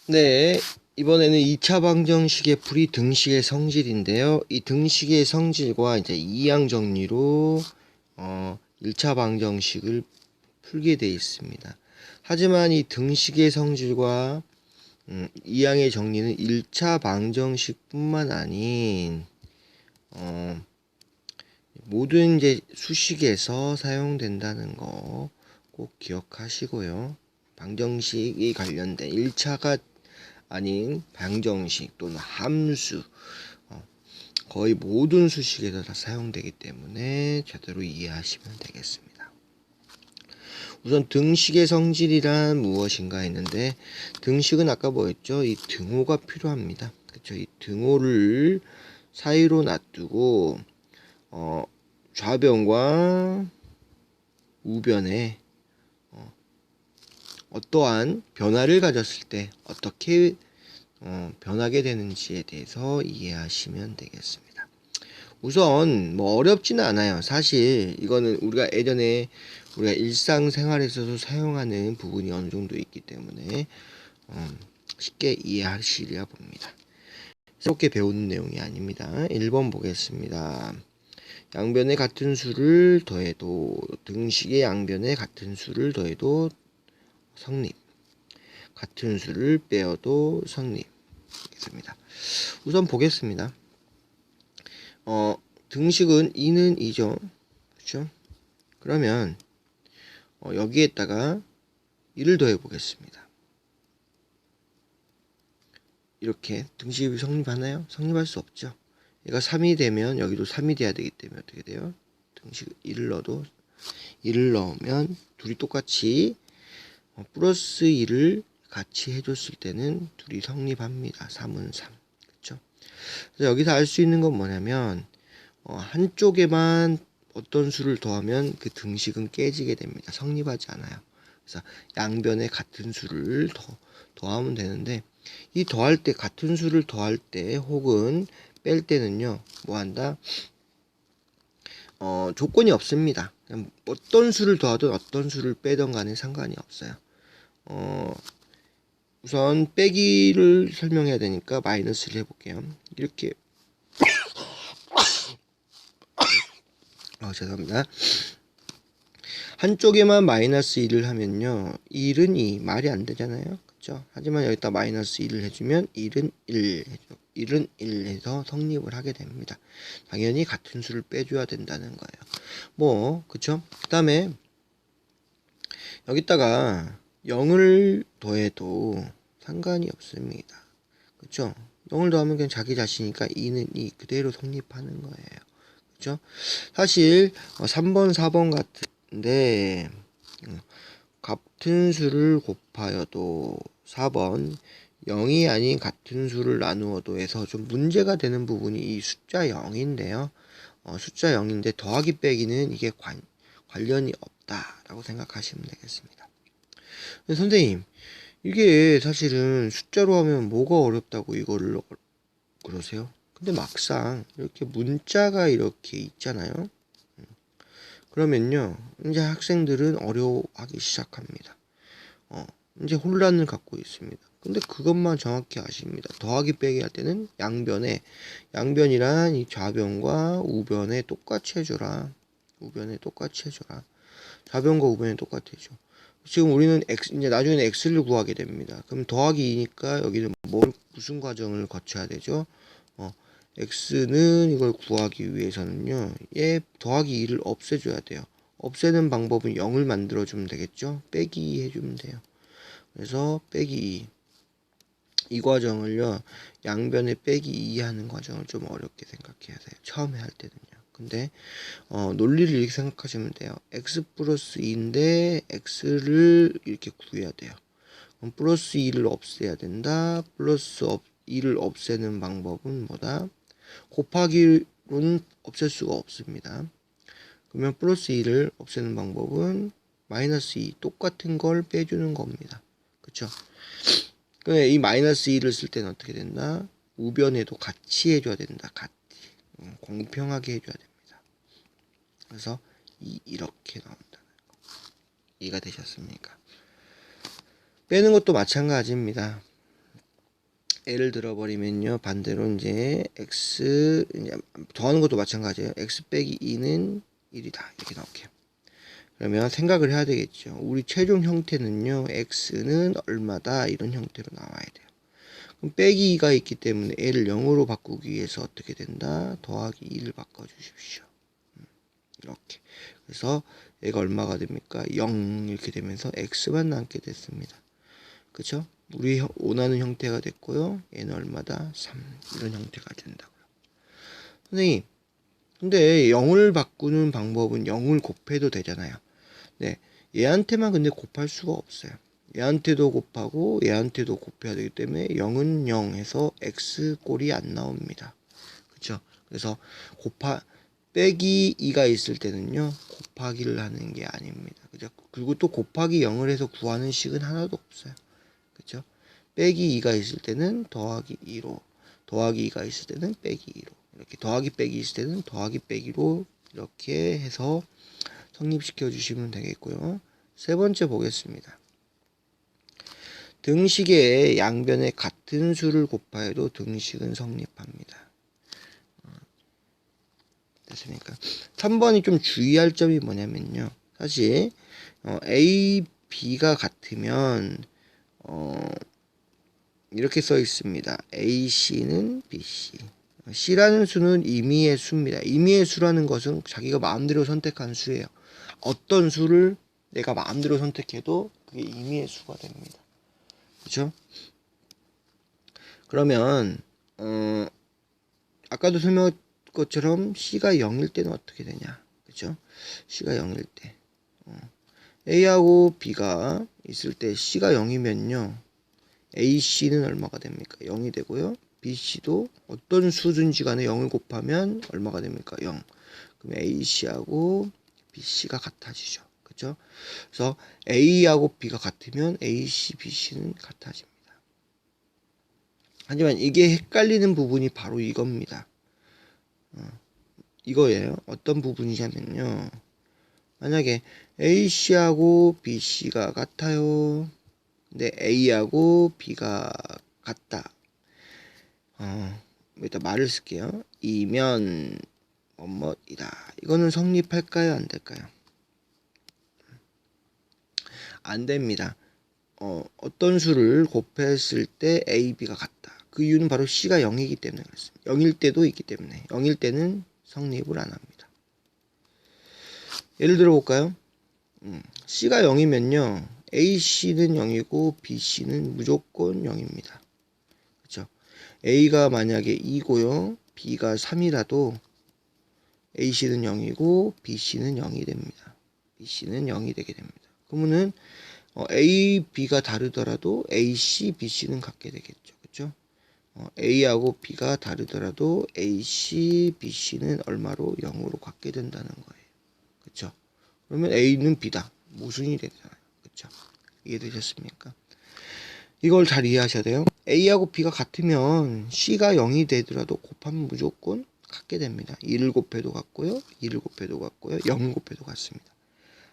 네, 이번에는 2차 방정식의 풀이 등식의 성질인데요. 이 등식의 성질과 이제 이항 정리로 1차 방정식을 풀게 되어 있습니다. 하지만 이 등식의 성질과 이항의 정리는 1차 방정식뿐만 아닌 모든 이제 수식에서 사용된다는 거 꼭 기억하시고요. 방정식이 관련된 1차가 아닌 방정식 또는 함수 거의 모든 수식에서 다 사용되기 때문에 제대로 이해하시면 되겠습니다. 우선 등식의 성질이란 무엇인가 했는데 등식은 아까 뭐였죠? 이 등호가 필요합니다. 그렇죠? 이 등호를 사이로 놔두고 좌변과 우변에 어떠한 변화를 가졌을 때 어떻게 변하게 되는지에 대해서 이해하시면 되겠습니다. 우선 뭐 어렵지는 않아요. 사실 이거는 우리가 예전에 우리가 일상생활에서도 사용하는 부분이 어느 정도 있기 때문에 쉽게 이해하시리라 봅니다. 새롭게 배우는 내용이 아닙니다. 1번 보겠습니다. 양변에 같은 수를 더해도 등식의 양변에 같은 수를 더해도 성립. 같은 수를 빼어도 성립. 겠습니다. 우선 보겠습니다. 등식은 2는 2죠. 그렇죠? 그러면 여기에다가 2를 더해 보겠습니다. 이렇게 등식이 성립하나요? 성립할 수 없죠. 얘가 3이 되면 여기도 3이 돼야 되기 때문에 어떻게 돼요? 등식 2를 넣어도 2를 넣으면 둘이 똑같이 플러스 2를 같이 해줬을 때는 둘이 성립합니다. 3은 3. 그렇죠? 그래서 여기서 알 수 있는 건 뭐냐면 한쪽에만 어떤 수를 더하면 그 등식은 깨지게 됩니다. 성립하지 않아요. 그래서 양변에 같은 수를 더하면 되는데 이 더할 때 같은 수를 더할 때 혹은 뺄 때는요 뭐 한다? 조건이 없습니다. 그냥 어떤 수를 더하든 어떤 수를 빼든 간에 상관이 없어요. 우선 빼기를 설명해야 되니까 마이너스를 해볼게요. 이렇게 죄송합니다. 한쪽에만 마이너스 1을 하면요 1은 2 말이 안 되잖아요. 그쵸? 하지만 여기다 마이너스 1을 해주면 1은 1 해줘. 1은 1 해서 성립을 하게 됩니다. 당연히 같은 수를 빼줘야 된다는 거예요. 뭐 그쵸? 그 다음에 여기다가 0을 더해도 상관이 없습니다. 그쵸? 0을 더하면 그냥 자기 자신이니까 2는 2 그대로 성립하는 거예요. 그쵸? 사실 3번 4번 같은데 같은 수를 곱하여도 4번 0이 아닌 같은 수를 나누어도 해서 좀 문제가 되는 부분이 이 숫자 0인데요. 숫자 0인데 더하기 빼기는 이게 관련이 없다라고 생각하시면 되겠습니다. 선생님, 이게 사실은 숫자로 하면 뭐가 어렵다고 이거를 그러세요? 근데 막상 이렇게 문자가 이렇게 있잖아요. 그러면요, 이제 학생들은 어려워하기 시작합니다. 이제 혼란을 갖고 있습니다. 근데 그것만 정확히 아십니다. 더하기 빼기 할 때는 양변이란 이 좌변과 우변에 똑같이 해줘라. 우변에 똑같이 해줘라. 좌변과 우변에 똑같이 해줘. 지금 우리는 이제 나중에는 x를 구하게 됩니다. 그럼 더하기 2니까 여기는 무슨 과정을 거쳐야 되죠? x는 이걸 구하기 위해서는요, 얘 더하기 2를 없애줘야 돼요. 없애는 방법은 0을 만들어주면 되겠죠? 빼기 2 해주면 돼요. 그래서 빼기 2. 이 과정을요, 양변에 빼기 2 하는 과정을 좀 어렵게 생각해야 돼요. 처음에 할 때는요. 근데, 논리를 이렇게 생각하시면 돼요. x 플러스 2인데, x를 이렇게 구해야 돼요. 그럼 플러스 2를 없애야 된다. 플러스 2를 없애는 방법은 뭐다? 곱하기로는 없앨 수가 없습니다. 그러면 플러스 2를 없애는 방법은 마이너스 2 똑같은 걸 빼주는 겁니다. 그쵸? 이 마이너스 2를 쓸 때는 어떻게 된다? 우변에도 같이 해줘야 된다. 같이. 공평하게 해줘야 됩니다. 그래서 이렇게 나온다는 거. 이해가 되셨습니까? 빼는 것도 마찬가지입니다. 예를 들어버리면요. 반대로 이제 x 이제 더하는 것도 마찬가지예요. x 빼기 2는 1이다. 이렇게 나올게요. 그러면 생각을 해야 되겠죠. 우리 최종 형태는요. x는 얼마다 이런 형태로 나와야 돼요. 그럼 빼기 2가 있기 때문에 얘를 0으로 바꾸기 위해서 어떻게 된다? 더하기 2를 바꿔주십시오. 이렇게. 그래서 얘가 얼마가 됩니까? 0 이렇게 되면서 x만 남게 됐습니다. 그쵸? 우리 원하는 형태가 됐고요. 얘는 얼마다? 3 이런 형태가 된다고요. 선생님 근데 0을 바꾸는 방법은 0을 곱해도 되잖아요. 네, 얘한테만 근데 곱할 수가 없어요. 얘한테도 곱하고 얘한테도 곱해야 되기 때문에 0은 0 해서 x 꼴이 안 나옵니다. 그쵸? 그래서 빼기 2가 있을 때는요 곱하기를 하는 게 아닙니다. 그죠? 그리고 또 곱하기 0을 해서 구하는 식은 하나도 없어요. 그쵸? 빼기 2가 있을 때는 더하기 2로, 더하기 2가 있을 때는 빼기 2로, 이렇게 더하기 빼기 있을 때는 더하기 빼기로 이렇게 해서 성립시켜 주시면 되겠고요. 세 번째 보겠습니다. 등식의 양변에 같은 수를 곱하여도 등식은 성립합니다. 됐습니까? 3번이 좀 주의할 점이 뭐냐면요. 사실 A, B가 같으면 이렇게 써 있습니다. AC는 BC. C라는 수는 임의의 수입니다. 임의의 수라는 것은 자기가 마음대로 선택한 수예요. 어떤 수를 내가 마음대로 선택해도 그게 임의의 수가 됩니다. 그렇죠? 그러면 아까도 설명한 것처럼 C가 0일 때는 어떻게 되냐? 그렇죠? C가 0일 때 A하고 B가 있을 때 C가 0이면요. AC는 얼마가 됩니까? 0이 되고요. BC도 어떤 수든지 간에 0을 곱하면 얼마가 됩니까? 0. 그럼 AC하고 BC가 같아지죠. 그렇죠? 그래서 A하고 B가 같으면 AC, BC는 같아집니다. 하지만 이게 헷갈리는 부분이 바로 이겁니다. 이거예요. 어떤 부분이냐면요. 만약에 AC하고 BC가 같아요. 근데 A하고 B가 같다. 일단 말을 쓸게요. 이면 뭐뭐이다. 이거는 성립할까요? 안 될까요? 안 됩니다. 어떤 수를 곱했을 때 A, B가 같다. 그 이유는 바로 C가 0이기 때문에 그렇습니다. 0일 때도 있기 때문에 0일 때는 성립을 안 합니다. 예를 들어 볼까요? C가 0이면요. AC는 0이고 BC는 무조건 0입니다. 그렇죠? A가 만약에 2고요. B가 3이라도 AC는 0이고 BC는 0이 됩니다. BC는 0이 되게 됩니다. 그러면은 A, B가 다르더라도 AC, BC는 같게 되겠죠. 그렇죠? A하고 B가 다르더라도 AC, BC는 얼마로 0으로 같게 된다는 거예요. 그렇죠? 그러면 A는 B다. 모순이 되잖아요. 그렇죠? 이해되셨습니까? 이걸 잘 이해하셔야 돼요. A하고 B가 같으면 C가 0이 되더라도 곱하면 무조건 같게 됩니다. 1을 곱해도 같고요. 2를 곱해도 같고요. 0을 곱해도 같습니다.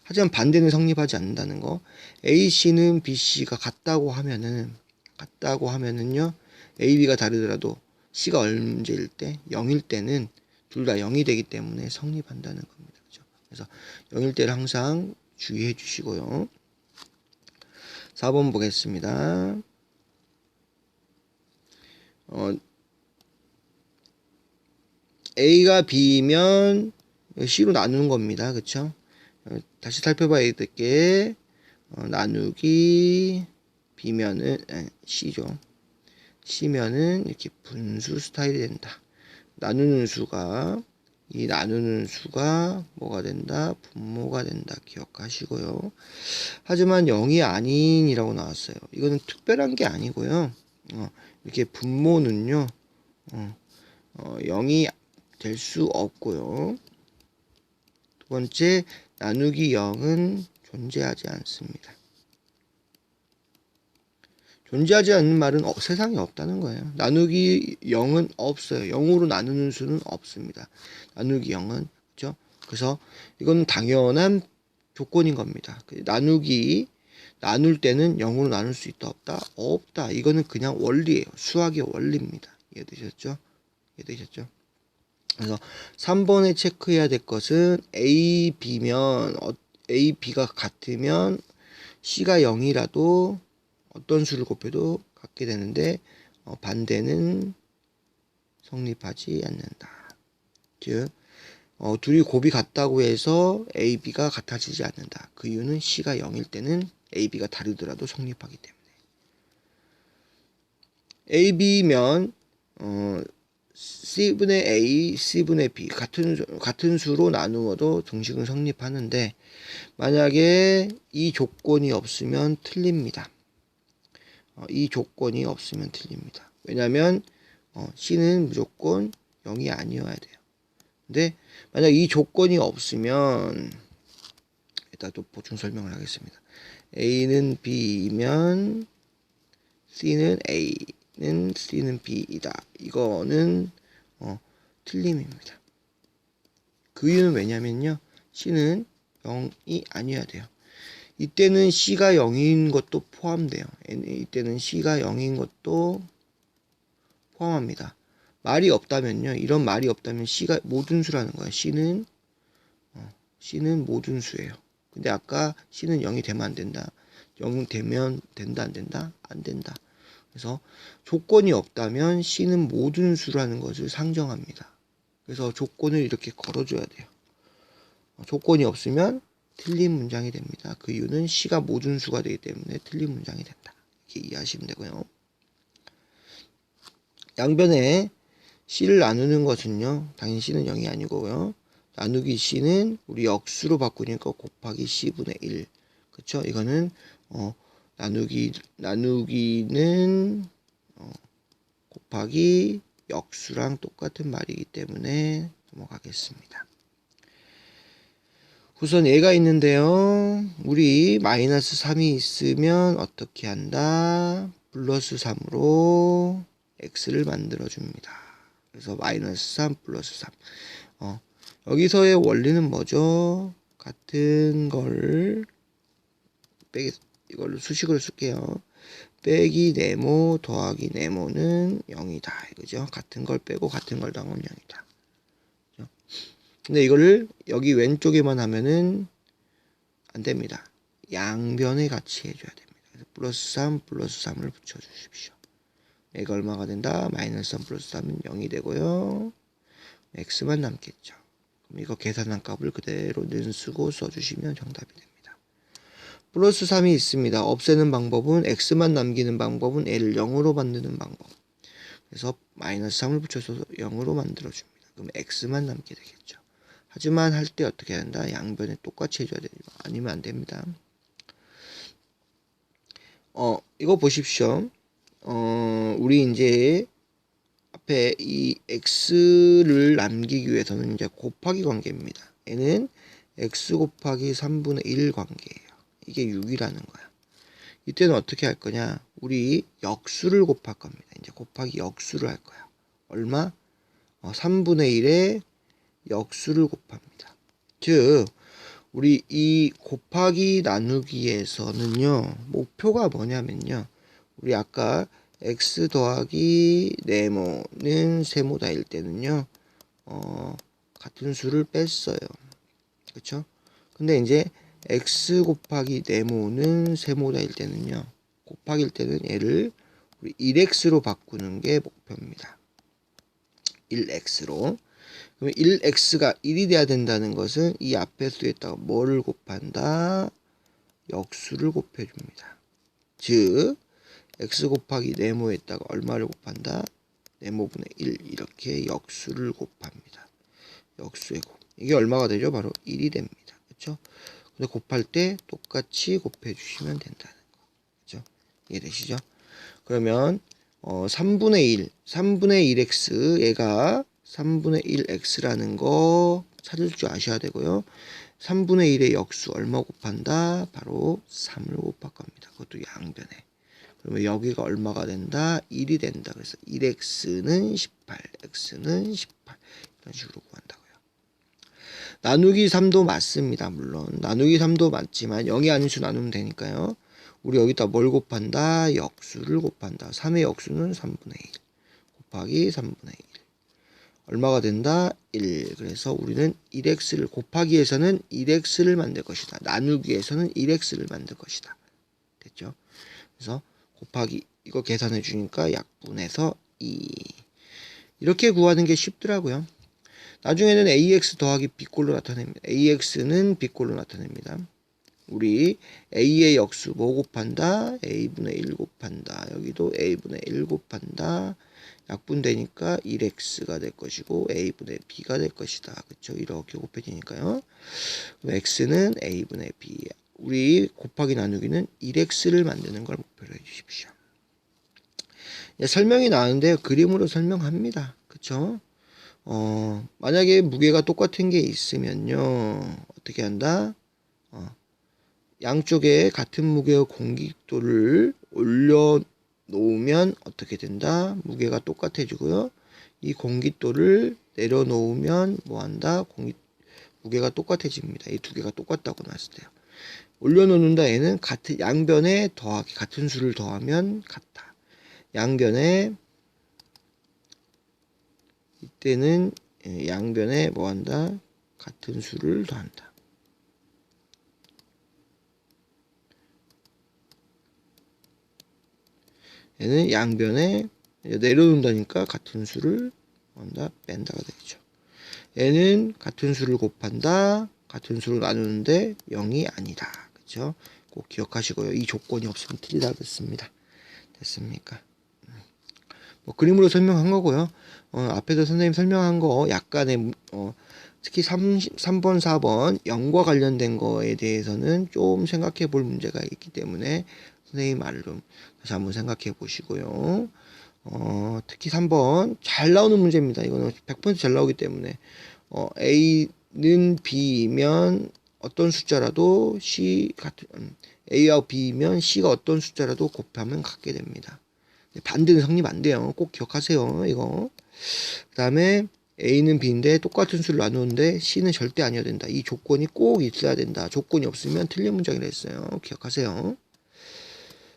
하지만 반대는 성립하지 않는다는 거. AC는 BC가 같다고 하면은요. A, B가 다르더라도 C가 언제일 때? 0일 때는 둘 다 0이 되기 때문에 성립한다는 겁니다. 그렇죠? 그래서 0일 때를 항상 주의해 주시고요. 4번 보겠습니다. A가 B면 C로 나누는 겁니다. 그쵸? 다시 살펴봐야 될 게 나누기 B면은 C죠. C면은 이렇게 분수 스타일이 된다. 이 나누는 수가 뭐가 된다? 분모가 된다. 기억하시고요. 하지만 0이 아닌이라고 나왔어요. 이거는 특별한 게 아니고요. 이렇게 분모는요. 0이 될 수 없고요. 두 번째, 나누기 0은 존재하지 않습니다. 존재하지 않는 말은 세상에 없다는 거예요. 나누기 0은 없어요. 0으로 나누는 수는 없습니다. 나누기 0은 그렇죠? 그래서 이건 당연한 조건인 겁니다. 나누기 나눌 때는 0으로 나눌 수 있다 없다? 없다. 이거는 그냥 원리예요. 수학의 원리입니다. 이해되셨죠? 이해되셨죠? 그래서 3번에 체크해야 될 것은 A, B면 A, B가 같으면 C가 0이라도 어떤 수를 곱해도 같게 되는데 반대는 성립하지 않는다. 즉 둘이 곱이 같다고 해서 A, B가 같아지지 않는다. 그 이유는 C가 0일 때는 A, B가 다르더라도 성립하기 때문에. A, B면 C분의 A, C분의 B 같은 수로 나누어도 등식은 성립하는데 만약에 이 조건이 없으면 틀립니다. 이 조건이 없으면 틀립니다. 왜냐하면 C는 무조건 0이 아니어야 돼요. 근데 만약 이 조건이 없으면 이따 또 보충 설명을 하겠습니다. A는 B이면 C는 A는 C는 B이다. 이거는 틀림입니다. 그 이유는 왜냐면요. C는 0이 아니어야 돼요. 이때는 C가 0인 것도 포함돼요. 이때는 C가 0인 것도 포함합니다. 말이 없다면요. 이런 말이 없다면 C가 모든 수라는 거예요. C는 모든 수예요. 근데 아까 C는 0이 되면 안 된다. 0 되면 된다 안 된다? 안 된다. 그래서 조건이 없다면 C는 모든 수라는 것을 상정합니다. 그래서 조건을 이렇게 걸어줘야 돼요. 조건이 없으면 틀린 문장이 됩니다. 그 이유는 C가 모든 수가 되기 때문에 틀린 문장이 된다. 이렇게 이해하시면 되고요. 양변에 C를 나누는 것은요. 당연히 C는 0이 아니고요. 나누기 C는 우리 역수로 바꾸니까 곱하기 C분의 1. 그쵸? 이거는 나누기는 곱하기 역수랑 똑같은 말이기 때문에 넘어가겠습니다. 우선 얘가 있는데요. 우리 마이너스 3이 있으면 어떻게 한다? 플러스 3으로 x를 만들어줍니다. 그래서 마이너스 3 플러스 3. 여기서의 원리는 뭐죠? 같은 걸 이걸로 수식으로 쓸게요. 빼기 네모 더하기 네모는 0이다. 이거죠? 같은 걸 빼고 같은 걸 더하면 0이다. 근데 이거를 여기 왼쪽에만 하면은 안 됩니다. 양변에 같이 해줘야 됩니다. 그래서 플러스 3 플러스 3을 붙여주십시오. 얘가 얼마가 된다? 마이너스 3 플러스 3은 0이 되고요. x만 남겠죠. 그럼 이거 계산한 값을 그대로 는쓰고 써주시면 정답이 됩니다. 플러스 3이 있습니다. 없애는 방법은 x만 남기는 방법은 애를 0으로 만드는 방법. 그래서 마이너스 3을 붙여서 0으로 만들어줍니다. 그럼 x만 남게 되겠죠. 하지만 할 때 어떻게 해야 된다? 양변에 똑같이 해줘야 되죠. 아니면 안 됩니다. 이거 보십시오. 우리 이제 앞에 이 x를 남기기 위해서는 이제 곱하기 관계입니다. 얘는 x 곱하기 3분의 1 관계예요. 이게 6이라는 거야. 이때는 어떻게 할 거냐? 우리 역수를 곱할 겁니다. 이제 곱하기 역수를 할 거야. 얼마? 3분의 1에 역수를 곱합니다. 즉 우리 이 곱하기 나누기에서는요. 목표가 뭐냐면요. 우리 아까 x 더하기 네모는 세모다일 때는요. 같은 수를 뺐어요. 그쵸? 근데 이제 x 곱하기 네모는 세모다일 때는요. 곱하기일 때는 얘를 우리 1x로 바꾸는 게 목표입니다. 1x로. 그러면 1x가 1이 돼야 된다는 것은 이 앞에 수에다가 뭐를 곱한다? 역수를 곱해줍니다. 즉 x 곱하기 네모에다가 얼마를 곱한다? 네모분의 1 이렇게 역수를 곱합니다. 역수의 곱. 이게 얼마가 되죠? 바로 1이 됩니다. 그렇죠? 근데 곱할 때 똑같이 곱해주시면 된다는 거. 그렇죠? 이해되시죠? 그러면 3분의 1x 얘가 3분의 1x라는 거 찾을 줄 아셔야 되고요. 3분의 1의 역수 얼마 곱한다? 바로 3을 곱할 겁니다. 그것도 양변에. 그러면 여기가 얼마가 된다? 1이 된다. 그래서 1x는 18, x는 18 이런 식으로 구한다고요. 나누기 3도 맞습니다. 물론 나누기 3도 맞지만 0이 아닌 수 나누면 되니까요. 우리 여기다 뭘 곱한다? 역수를 곱한다. 3의 역수는 3분의 1 곱하기 3분의 1 얼마가 된다? 1. 그래서 우리는 1x를 곱하기에서는 1x를 만들 것이다. 나누기에서는 1x를 만들 것이다. 됐죠? 그래서 곱하기 이거 계산해 주니까 약분해서 2. 이렇게 구하는 게 쉽더라고요. 나중에는 ax 더하기 b꼴로 나타냅니다. ax는 b꼴로 나타냅니다. 우리 a의 역수 뭐 곱한다? a분의 1 곱한다. 여기도 a분의 1 곱한다. 약분되니까 1x가 될 것이고 a분의 b가 될 것이다. 그렇죠? 이렇게 곱해지니까요. 그럼 x는 a분의 b. 우리 곱하기 나누기는 1x를 만드는 걸 목표로 해주십시오. 설명이 나오는데 그림으로 설명합니다. 그쵸? 만약에 무게가 똑같은 게 있으면요. 어떻게 한다? 양쪽에 같은 무게의 공깃돌을 올려놓으면 어떻게 된다? 무게가 똑같아지고요. 이 공깃돌을 내려놓으면 뭐 한다? 무게가 똑같아집니다. 이 두 개가 똑같다고 나왔을 때요. 올려놓는다 얘는 같은 양변에 더하기 같은 수를 더하면 같다. 양변에 이때는 양변에 뭐 한다? 같은 수를 더한다. 얘는 양변에 내려놓는다니까 같은 수를 한다 뺀다가 되죠. 얘는 같은 수를 곱한다. 같은 수를 나누는데 0이 아니다. 그렇죠? 꼭 기억하시고요. 이 조건이 없으면 틀리다 그랬습니다. 됐습니까? 뭐 그림으로 설명한 거고요. 앞에서 선생님 설명한 거 약간의 특히 3번, 4번 0과 관련된 거에 대해서는 좀 생각해 볼 문제가 있기 때문에 선생님 말을 좀 다시 한번 생각해 보시고요. 특히 3번 잘 나오는 문제입니다. 이거는 100% 잘 나오기 때문에 A는 B이면 어떤 숫자라도 C 같은 A와 B이면 C가 어떤 숫자라도 곱하면 같게 됩니다. 반대는 성립 안 돼요. 꼭 기억하세요. 이거. 그 다음에 A는 B인데 똑같은 수를 나누는데 C는 절대 아니어야 된다. 이 조건이 꼭 있어야 된다. 조건이 없으면 틀린 문장이라 했어요. 기억하세요.